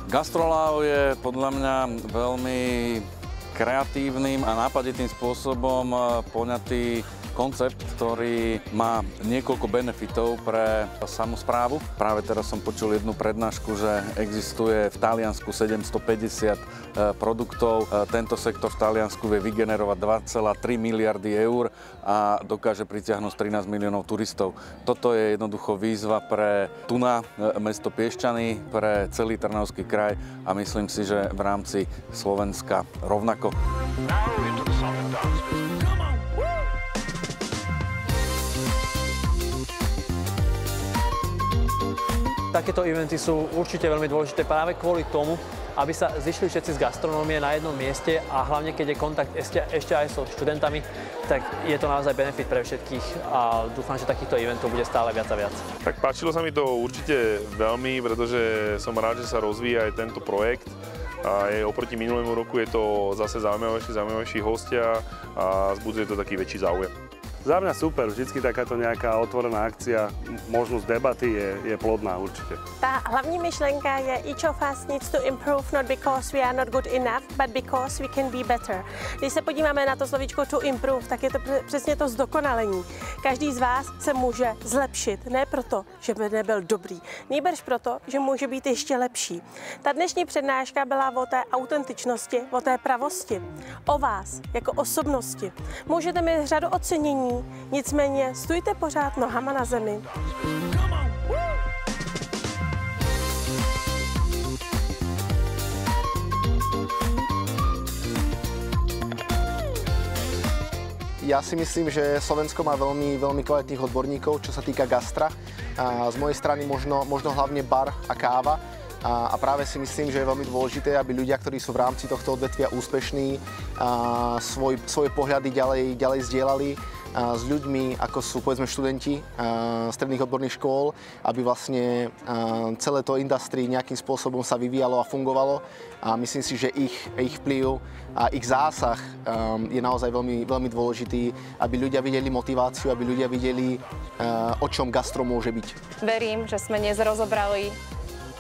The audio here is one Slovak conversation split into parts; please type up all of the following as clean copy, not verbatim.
Gastrolab je podľa mňa veľmi kreatívnym a nápaditým spôsobom poňatý koncept, ktorý má niekoľko benefitov pre samosprávu. Práve teraz som počul jednu prednášku, že existuje v Taliansku 750 produktov. Tento sektor v Taliansku vie vygenerovať 2,3 miliardy eur a dokáže pritiahnuť 13 miliónov turistov. Toto je jednoducho výzva pre Tuna, mesto Piešťany, pre celý Trnavský kraj a myslím si, že v rámci Slovenska rovnako. Takéto eventy sú určite veľmi dôležité práve kvôli tomu, aby sa zišli všetci z gastronómie na jednom mieste a hlavne keď je kontakt ešte aj so študentami, tak je to naozaj benefit pre všetkých a dúfam, že takýchto eventov bude stále viac a viac. Tak páčilo sa mi to určite veľmi, pretože som rád, že sa rozvíja aj tento projekt. A oproti minulému roku je to zase zaujímavejší hostia a zbudzuje to taký väčší záujem. Za mňa super, vždycky takáto nejaká otvorená akcia, možnosť debaty je plodná určite. Ta hlavní myšlenka je each of us needs to improve not because we are not good enough, but because we can be better. Když se podíváme na to slovíčko to improve, tak je to přesně to zdokonalení. Každý z vás se může zlepšit, ne proto, že by nebyl dobrý, nýbrž proto, že může být ještě lepší. Ta dnešní přednáška byla o té autentičnosti, o té pravosti, o vás jako osobnosti. Můžete mít řadu ocenění, nicméně stůjte pořád nohama na zemi. Ja si myslím, že Slovensko má veľmi kvalitných odborníkov, čo sa týka gastra. Z mojej strany možno hlavne bar a káva. A práve si myslím, že je veľmi dôležité, aby ľudia, ktorí sú v rámci tohto odvetvia úspešní, svoje pohľady ďalej zdieľali s ľuďmi, ako sú povedzme študenti stredných odborných škôl, aby vlastne celé to industry nejakým spôsobom sa vyvíjalo a fungovalo. A myslím si, že ich vplyv a ich zásah je naozaj veľmi dôležitý, aby ľudia videli motiváciu, aby ľudia videli, o čom gastro môže byť. Verím, že sme dnes rozobrali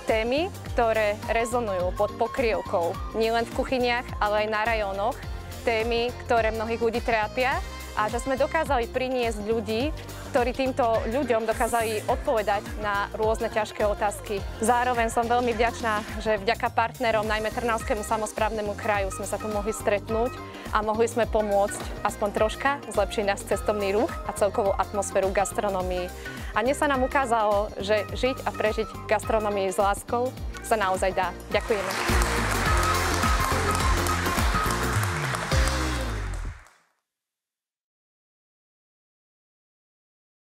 témy, ktoré rezonujú pod pokrievkou nielen v kuchyniach, ale aj na rajónoch. Témy, ktoré mnohých ľudí trápia a že sme dokázali priniesť ľudí, ktorí týmto ľuďom dokázali odpovedať na rôzne ťažké otázky. Zároveň som veľmi vďačná, že vďaka partnerom, najmä Trnavskému samosprávnemu kraju, sme sa tu mohli stretnúť a mohli sme pomôcť aspoň troška zlepšiť náš cestovný ruch a celkovú atmosféru gastronómii. A dnes sa nám ukázalo, že žiť a prežiť gastronómii s láskou sa naozaj dá. Ďakujeme.